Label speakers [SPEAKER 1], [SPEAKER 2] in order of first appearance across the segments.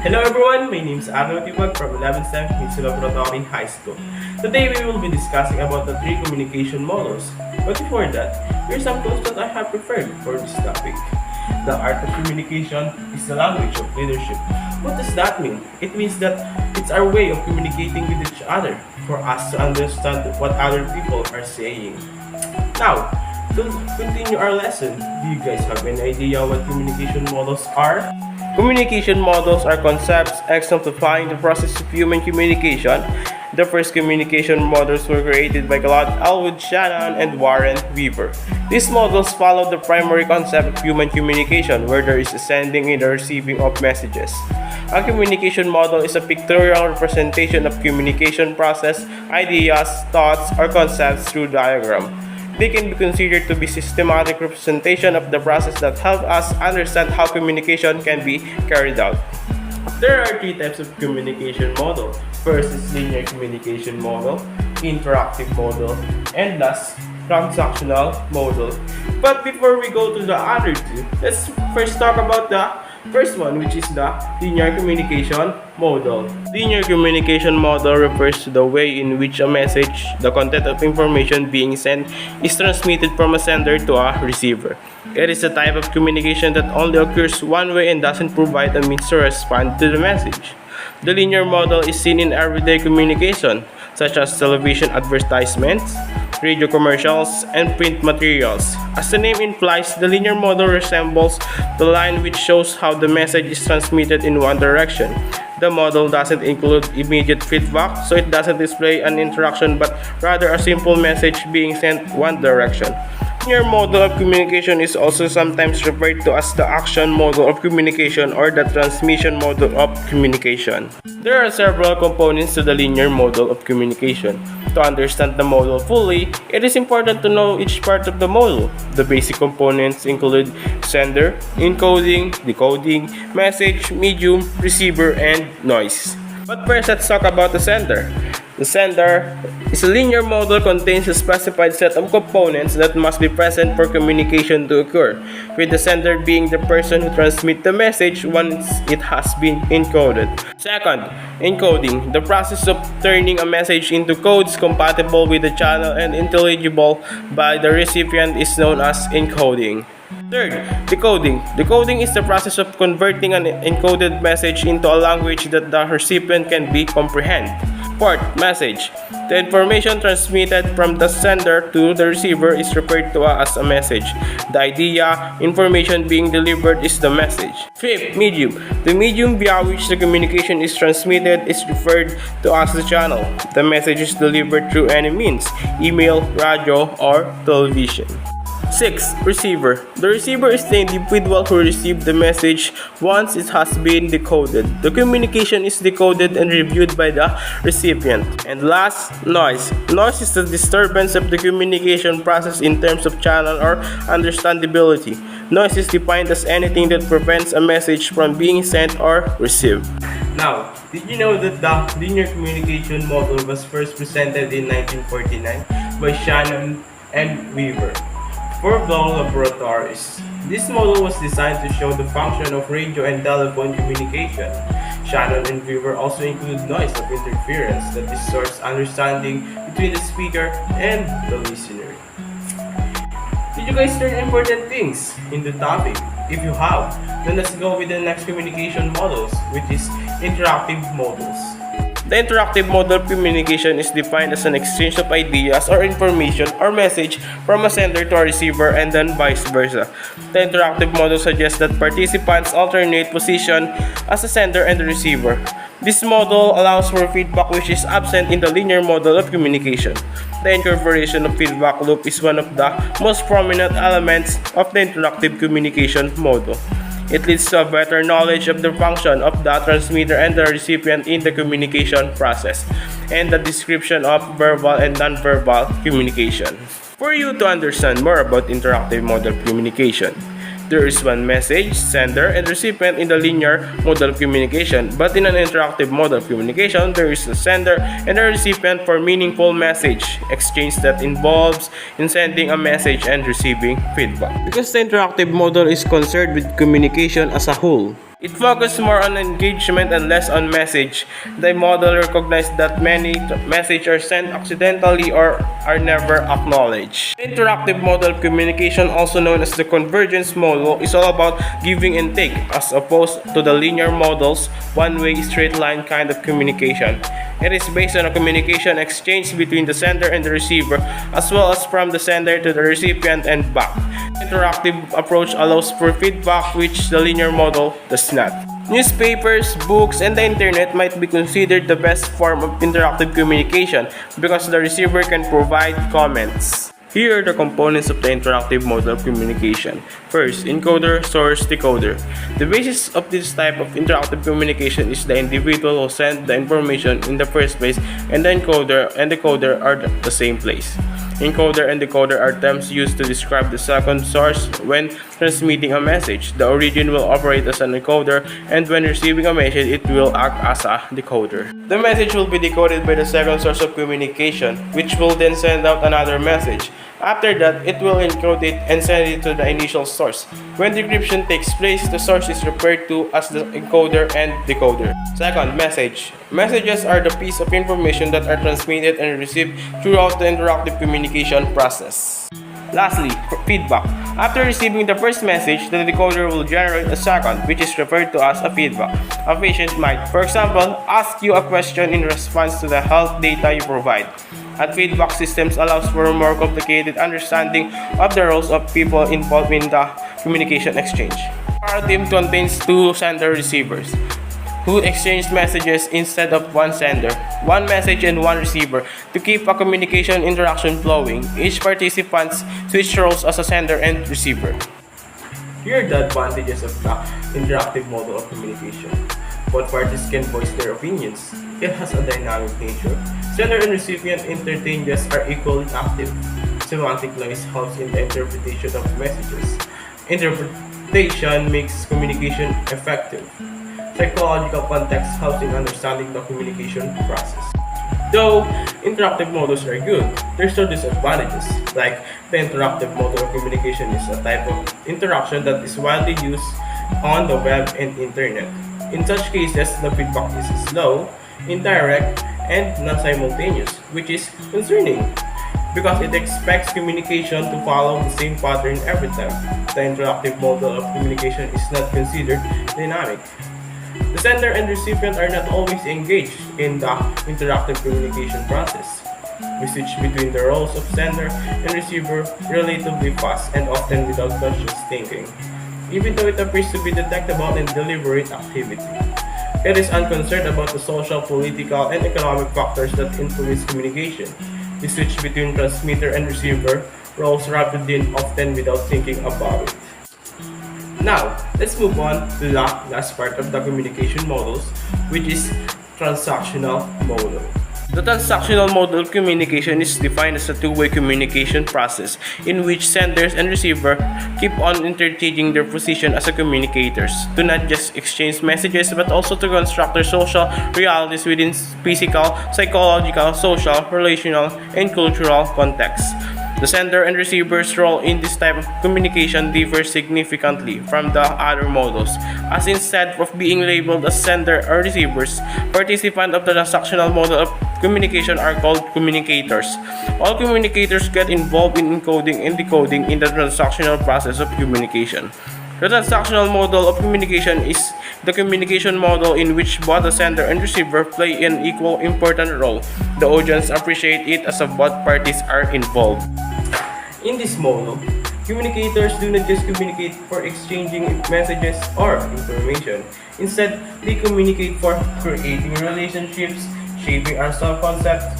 [SPEAKER 1] Hello everyone, my name is Arnold Tibag from 11th Sem Hinsula Laboratory High School. Today we will be discussing about the three communication models. But before that, here are some tools that I have prepared for this topic. The art of communication is the language of leadership. What does that mean? It means that it's our way of communicating with each other for us to understand what other people are saying. Now, to continue our lesson, do you guys have any idea what communication models are? Communication models are concepts exemplifying the process of human communication. The first communication models were created by Claude Elwood Shannon and Warren Weaver. These models follow the primary concept of human communication, where there is a sending and a receiving of messages. A communication model is a pictorial representation of communication process, ideas, thoughts, or concepts through diagram. They can be considered to be systematic representation of the process that help us understand how communication can be carried out. There are three types of communication model. First is linear communication model, interactive model, and last, transactional model. But before we go to the other two, let's first talk about the first one, which is the linear communication model. Linear communication model refers to the way in which a message, the content of information being sent, is transmitted from a sender to a receiver. It is a type of communication that only occurs one way and doesn't provide a means to respond to the message. The linear model is seen in everyday communication, such as television advertisements, radio commercials, and print materials. As the name implies, the linear model resembles the line which shows how the message is transmitted in one direction. The model doesn't include immediate feedback, so it doesn't display an interaction but rather a simple message being sent one direction. Linear model of communication is also sometimes referred to as the action model of communication or the transmission model of communication. There are several components to the linear model of communication. To understand the model fully, it is important to know each part of the model. The basic components include sender, encoding, decoding, message, medium, receiver, and noise. But first, let's talk about the sender. The sender is a linear model contains a specified set of components that must be present for communication to occur, with the sender being the person who transmits the message once it has been encoded. Second, encoding. The process of turning a message into codes compatible with the channel and intelligible by the recipient is known as encoding. Third, decoding. Decoding is the process of converting an encoded message into a language that the recipient can comprehend. Fourth, message. The information transmitted from the sender to the receiver is referred to as a message. The idea, information being delivered is the message. Fifth, medium. The medium via which the communication is transmitted is referred to as the channel. The message is delivered through any means, email, radio, or television. 6. Receiver. The receiver is the individual who receives the message once it has been decoded. The communication is decoded and reviewed by the recipient. And last, noise. Noise is the disturbance of the communication process in terms of channel or understandability. Noise is defined as anything that prevents a message from being sent or received. Now, did you know that the linear communication model was first presented in 1949 by Shannon and Weaver for Bell Laboratories? This model was designed to show the function of radio and telephone communication. Shannon and Weaver also include noise of interference that distorts understanding between the speaker and the listener. Did you guys learn important things in the topic? If you have, then let's go with the next communication models, which is interactive models. The interactive model of communication is defined as an exchange of ideas or information or message from a sender to a receiver and then vice versa. The interactive model suggests that participants alternate position as a sender and the receiver. This model allows for feedback which is absent in the linear model of communication. The incorporation of feedback loop is one of the most prominent elements of the interactive communication model. It leads to a better knowledge of the function of the transmitter and the recipient in the communication process, and the description of verbal and non-verbal communication. For you to understand more about interactive model communication, there is one message, sender, and recipient in the linear model of communication, but in an interactive model of communication, there is a sender and a recipient for meaningful message exchange that involves in sending a message and receiving feedback. Because the interactive model is concerned with communication as a whole, It focused more on engagement and less on message. The model recognized that many messages are sent accidentally or are never acknowledged. The interactive model of communication, also known as the convergence model, is all about giving and take, as opposed to the linear model's one-way straight line kind of communication. It is based on a communication exchange between the sender and the receiver, as well as from the sender to the recipient and back. The interactive approach allows for feedback, which the linear model does not. Newspapers, books, and the internet might be considered the best form of interactive communication because the receiver can provide comments. Here are the components of the interactive model of communication. First, encoder, source, decoder. The basis of this type of interactive communication is the individual who sent the information in the first place, and the encoder and decoder are the same place. Encoder and decoder are terms used to describe the second source when transmitting a message. The origin will operate as an encoder, and when receiving a message, it will act as a decoder. The message will be decoded by the second source of communication, which will then send out another message. After that, it will encode it and send it to the initial source. When decryption takes place, the source is referred to as the encoder and decoder. Second, message. Messages are the piece of information that are transmitted and received throughout the interactive communication process. Lastly, feedback. After receiving the first message, the decoder will generate a second, which is referred to as a feedback. A patient might, for example, ask you a question in response to the health data you provide. And feedback systems allows for a more complicated understanding of the roles of people involved in the communication exchange. Our team contains two sender receivers who exchange messages instead of one sender, one message and one receiver. To keep a communication interaction flowing, each participant switch roles as a sender and receiver. Here are the advantages of the interactive model of communication. Both parties can voice their opinions. It has a dynamic nature. Sender and recipient interchanges are equally active. Semantic noise helps in the interpretation of messages. Interpretation makes communication effective. Psychological context helps in understanding the communication process. Though interactive models are good, there's still disadvantages, like the interactive model of communication is a type of interaction that is widely used on the web and internet. In such cases, the feedback is slow, indirect, and non-simultaneous, which is concerning because it expects communication to follow the same pattern every time. The interactive model of communication is not considered dynamic. The sender and recipient are not always engaged in the interactive communication process. We switch between the roles of sender and receiver relatively fast and often without conscious thinking, even though it appears to be detectable in deliberate activity. It is unconcerned about the social, political, and economic factors that influence communication. We switch between transmitter and receiver roles rapidly and often without thinking about it. Now, let's move on to the last part of the communication models, which is transactional model. The transactional model of communication is defined as a two-way communication process in which senders and receiver keep on interchanging their position as a communicators to not just exchange messages but also to construct their social realities within physical, psychological, social, relational, and cultural contexts. The sender and receiver's role in this type of communication differs significantly from the other models, as instead of being labeled as sender or receivers, participants of the transactional model of communication are called communicators. All communicators get involved in encoding and decoding in the transactional process of communication. The transactional model of communication is the communication model in which both the sender and receiver play an equal important role. The audience appreciate it as both parties are involved. In this model, communicators do not just communicate for exchanging messages or information. Instead, they communicate for creating relationships, shaping our self-concept,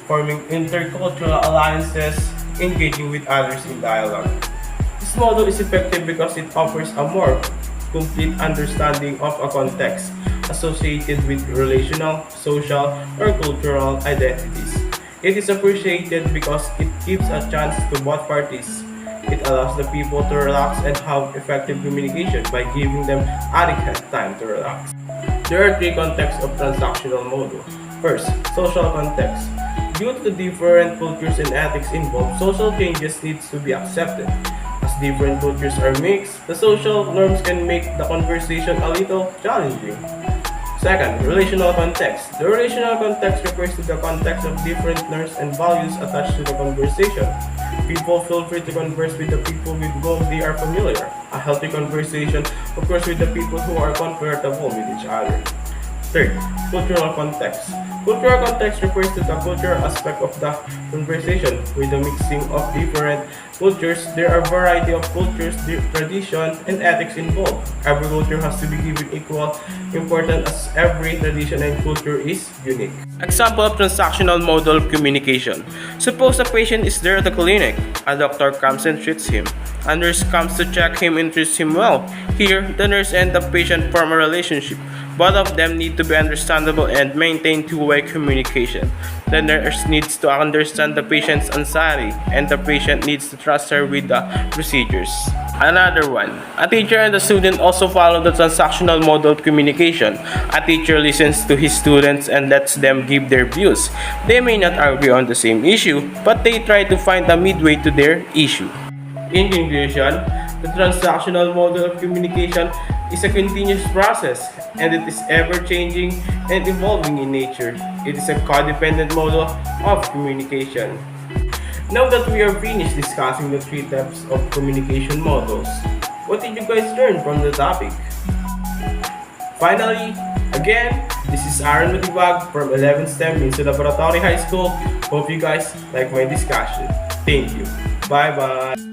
[SPEAKER 1] forming intercultural alliances, engaging with others in dialogue. This model is effective because it offers a more complete understanding of a context associated with relational, social, or cultural identities. It is appreciated because it gives a chance to both parties. It allows the people to relax and have effective communication by giving them adequate time to relax. There are three contexts of transactional model. First, social context. Due to the different cultures and ethics involved, social changes needs to be accepted. As different cultures are mixed, the social norms can make the conversation a little challenging. Second, relational context. The relational context refers to the context of different norms and values attached to the conversation. People feel free to converse with the people with whom they are familiar. A healthy conversation occurs with the people who are comfortable with each other. Third, cultural context. Cultural context refers to the cultural aspect of the conversation. With the mixing of different cultures, there are a variety of cultures, traditions, and ethics involved. Every culture has to be given equal importance as every tradition and culture is unique. Example of transactional model of communication. Suppose a patient is there at the clinic. A doctor comes and treats him. A nurse comes to check him and treats him well. Here, the nurse and the patient form a relationship. Both of them need to be understandable and maintain two-way communication. The nurse needs to understand the patient's anxiety, and the patient needs to trust her with the procedures. Another one. A teacher and a student also follow the transactional model of communication. A teacher listens to his students and lets them give their views. They may not agree on the same issue, but they try to find a midway to their issue. In conclusion, the transactional model of communication is a continuous process and it is ever changing and evolving in nature. It is a codependent model of communication. Now that we are finished discussing the three types of communication models, what did you guys learn from the topic? Finally, again, this is Aaron Matibag from 11th STEM Minso Laboratory High School. Hope you guys like my discussion. Thank you. Bye bye.